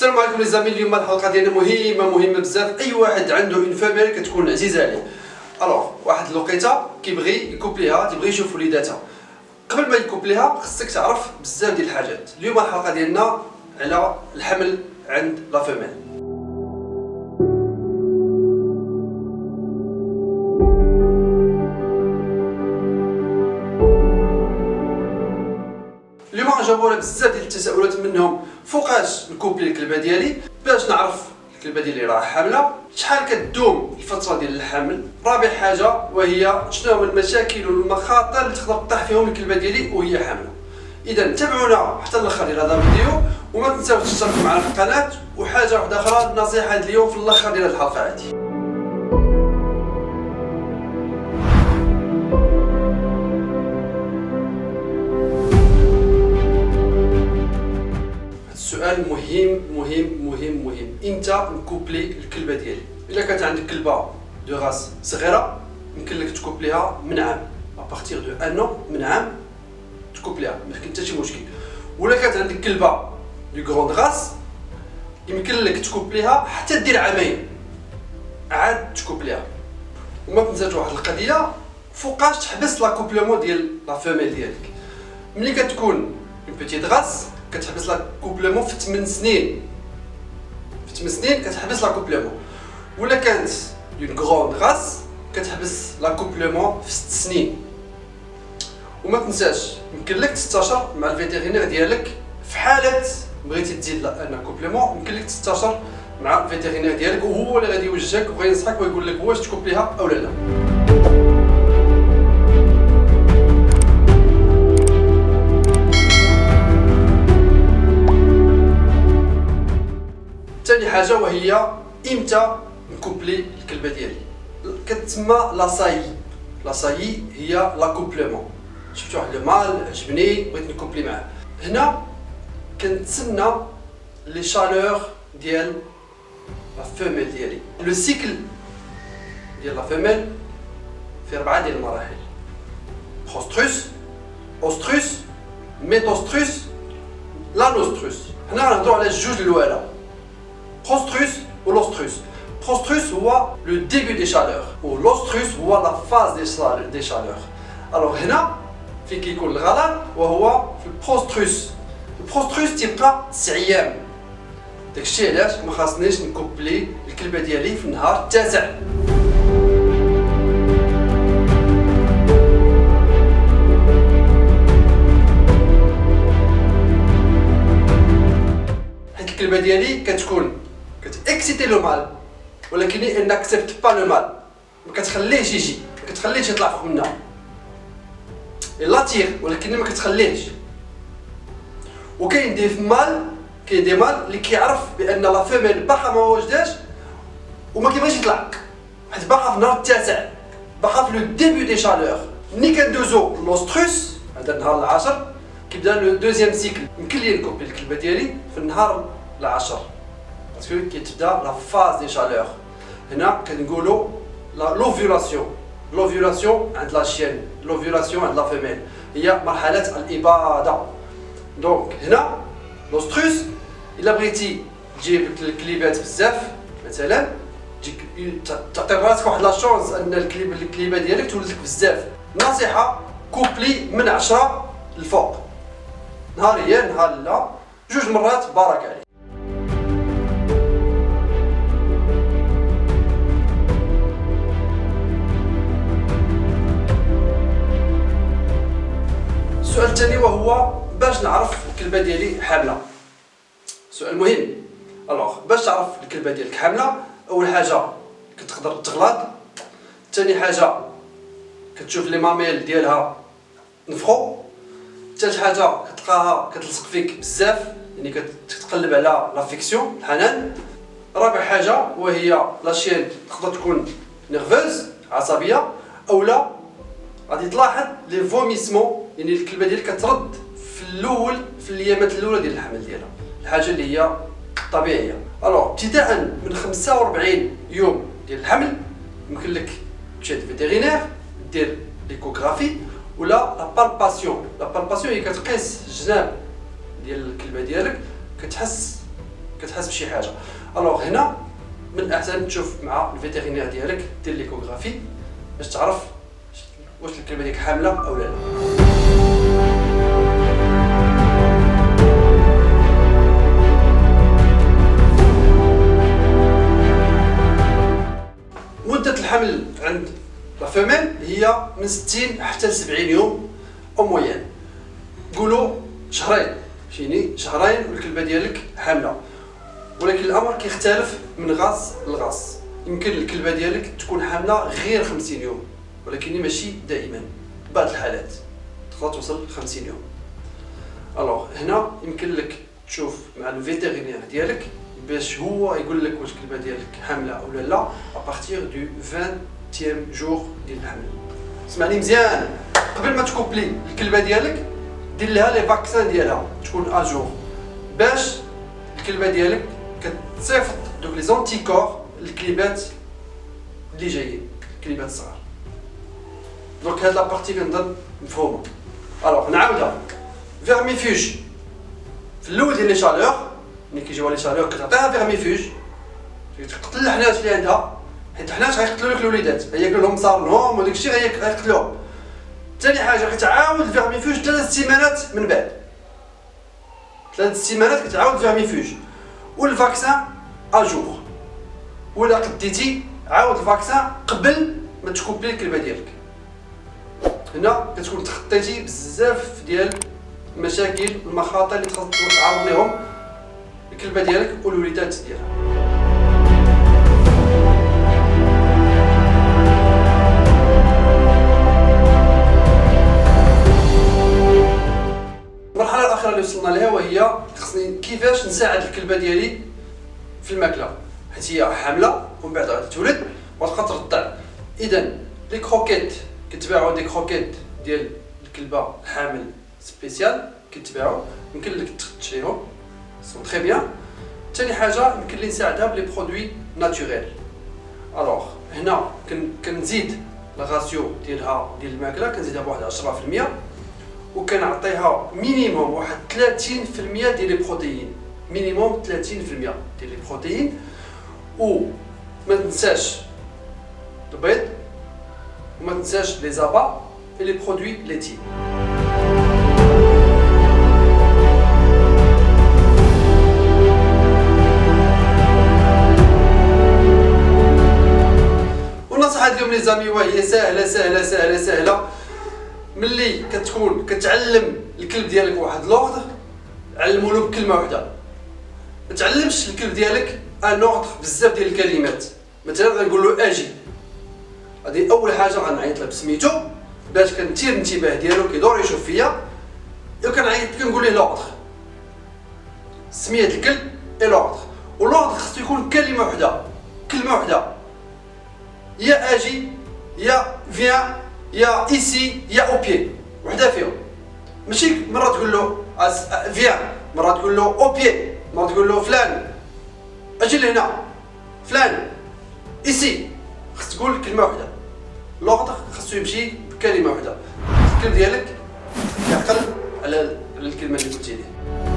السلام عليكم لي زامي. اليوم الحلقه ديالنا مهمه بزاف. اي واحد عنده اون فاميل كتكون عزيزه عليه. الوغ واحد الوقيته كيبغي يكوبليها، تيبغي يشوف وليداتها. قبل ما يكوبليها خصك تعرف بزاف ديال الحاجات. اليوم الحلقه ديالنا على الحمل عند لا فاميل. اليوم جاوبونا بزاف ديال التساؤلات، منهم فوقاش نكوبلي الكلبه ديالي، باش نعرف الكلبه ديالي راه حامله، شحال كدوم الفتره ديال الحمل، رابع حاجه وهي شنو هما المشاكل والمخاطر اللي تقدر تطيح فيهم الكلبه ديالي وهي حامله. اذا تابعونا حتى الاخر ديال هذا الفيديو، وما تنساوش تشتركوا معنا في القناه. وحاجه واحده اخرى، نصيحه اليوم في الاخر ديال الحلقه هذه. سؤال مهم امتى نكوبلي الكلبه ديالي؟ الا كانت عندك كلبه دو غاس صغيره يمكن لك تكوبليها من عام، ابارتيغ دو ان ان من عام تكوبليها ما كاين حتى شي مشكل. ولا كانت عندك كلبه دو غروند غاس يمكن لك تكوبليها حتى دير عامين عاد تكوبليها. وما تنساش واحد القضيه، فوقاش تحبس لا كوبلومون ديال لا فيميل ديالك. ملي كتكون اون بيتيت غاس كتحبس لا كوبلومون في 8 سنين، في 8 سنين كتحبس لا كوبلومون. ولا كانت اون غروند غاس كتحبس لا كوبلومون في 6 سنين. وما تنساش يمكن لك تستشر مع الفيتيرينير ديالك في حاله بغيتي تزيد ان كوبلومون. يمكن لك تستشر مع الفيتيرينير ديالك وهو اللي غادي يوجهك وغينصحك ويقول لك واش تكوبليها او لا. ثاني حاجه وهي امتى نكوبلي الكلبه ديالي. كتسمى لاصايي هي لا كوبلومون. شفتوا واحد المال عجبني بغيت نكوبلي معاه، هنا كنتسنى لي شالور ديال لا فيميل ديالي. لو سيكل ديال لا فيميل في 4 ديال المراحل: بروستروس، اوستروس، ميتوستروس، لانوستروس. هنا غنهضروا على الجوج الاولى، بروستروس و لوستروس. بروستروس هو لو ديبي دي شالور و لوستروس هو لا فاز دي شالور. الوغ هنا فين كيكون الغلط وهو في البروستروس. البروستروس تيبقى 9 ايام. داكشي علاش ما خاصنيش نكوبلي الكلبه ديالي في النهار التاسع. حيت الكلبه ديالي كتكون كتاكسيتي لو مال، ولكن ان ناكسبت با لو مال، ما كتخليهش يجي، ما كتخليهش يطلع فوق منا. لاتير ولكن ما كتخليهش. وكاين دي مال، كاين دي مال اللي كيعرف بان لا فيميل باقا ما وجداش وما كيبغيش يطلع، حيت باقا في النهار التاسع، باقا في لو ديبي دي شالور. ملي كندوزو لوستروس هذا النهار العاشر كيبدا لو دوزيام سيكل. يمكن لي نكوبلي الكلبه ديالي في النهار العاشر باسكو كتبدا لا فاز دي شالور. هنا كنقولوا لوفيولاسيون. لوفيولاسيون عند لا شين، لوفيولاسيون عند لا فيميل هي مرحله الاباده. دونك هنا لوستروس الا بغيتي تجيب الكليبات بزاف مثلا تعطي راسك واحد لا شونس ان الكليبه ديالك تولد لك بزاف. نصيحه كوبلي من 10 الفوق، نهاريا نهار لا 2 مرات بارك عليك. السؤال الثاني وهو باش نعرف الكلبه ديالي حامله. سؤال مهم. الوغ باش تعرف الكلبه ديالك حامله، اول حاجه كتقدر تغلط، ثاني حاجه كتشوف لي ماميل ديالها نفخو، ثالث حاجه كتلقاها كتلصق فيك بزاف، يعني كتقلب على لافيكسيون الحنان، رابع حاجه وهي لاشين تقدر تكون نيرفوز عصبيه، اولا غادي تلاحظ لي فوميسمون، يعني الكلبه ديالك كترد في الاول في الايامات الاولى ديال الحمل ديالها، الحاجه اللي هي طبيعيه. الوغ ابتداء من 45 يوم ديال الحمل يمكن لك تمشي للفيتيرينير دير ليكوغرافي ولا لا بالباسيون. لا بالباسيون هي كتقيس الجناب ديال الكلبه ديالك، كتحس كتحس بشي حاجه. الوغ هنا من الاحسن تشوف مع الفيتيرينير ديالك، دير ليكوغرافي باش تعرف واش الكلبه ديالك حامله او لا. مده الحمل عند لا فيميل هي من 60 حتى ل 70 يوم او موين، قولوا شهرين، فيني شهرين والكلبه ديالك حامله. ولكن الامر كيختلف من غاص لغاص، يمكن الكلبه ديالك تكون حامله غير 50 يوم، ولكن ماشي دائما، بعض الحالات تقدر توصل 50 يوم. الوغ هنا يمكن لك تشوف مع الفيتيرينير ديالك باش هو يقول لك واش الكلبه ديالك حامله او لا ابارتيغ دو 20 جور ديال الحمل. اسمعني مزيان، قبل ما تكوبلي الكلبه ديالك دير لها لي فاكسان ديالها تكون اجور، باش الكلبه ديالك كتصيفط دوك لي زونتيكور للكليبات اللي جايين، الكليبات الصغار. دونك هاد لابارتي كنظن مفهومه. الوغ نعاودها، فيرميفوج في الاول ديال لي شالور، ملي كيجيو لي شالور كتعطيها فيرميفوج تقتل الحنات اللي عندها، حيت الحنات غيقتلوا لك الوليدات، هياكلوا لهم صارنهم وداك الشيء غيقتلوهم. ثاني حاجه كتعاود الفيرميفوج 3 سيمانات من بعد، 3 سيمانات كتعاود الفيرميفوج والفاكسان اجور. ولا قديتي عاود الفاكسان قبل ما تكوبلي الكلبه ديالك. هنا كتكون تخطيتي بزاف ديال المشاكل والمخاطر اللي خاصك تعرض لهم الكلبه ديالك والوليدات ديالها. المرحله الاخيره اللي وصلنا لها وهي خصني كيفاش نساعد الكلبه ديالي في الماكله، حيت هي حامله ومن بعد غادي تولد وتبقى ترضع. اذا لي كروكيت كتباعوا، دي كروكيت ديال الكلبه الحامل سبيسيال كيتباعوا، يمكن لك تشريهم سون تري بيان. ثاني حاجه يمكن لي نساعدها بلي برودوي ناتوريل. الوغ هنا كنزيد الغاسيو ديالها ديال الماكله، كنزيدها بواحد 10%، وكنعطيها مينيموم واحد 30% ديال لي بروتيين، مينيموم 30% ديال لي بروتيين. وما تنساش البيض، وما تنساش لي زابا et les produits laitiers. والنصيحة اليوم لي زامي وهي سهلة سهلة سهلة سهلة. ملي كتكون كتعلم الكلب ديالك واحد لوغد، علموا له بكلمة واحدة. ما تعلمش الكلب ديالك ان اوردر بزاف ديال الكلمات. مثلا غنقول له اجي، هذه اول حاجة غنعيط له بسميتو باش كنثير الانتباه ديالو كيدور يشوف فيا، كنعيط كنقول ليه لوردر، سمية الكلب اي لوردر. ولوردر خصو يكون كلمة واحدة، كلمة واحدة، يا اجي يا فيان يا ايسي يا او بيي، وحده فيهم. ماشي مرة تقول له فيان، مرة تقول له او بيي، مرة تقول له فلان اجي لهنا، فلان ايسي. خص تقول كلمة واحدة. لوغدر خصو يمشي بكلمة واحدة. الكلب ديالك يعقل على الكلمة اللي قلتي ليه.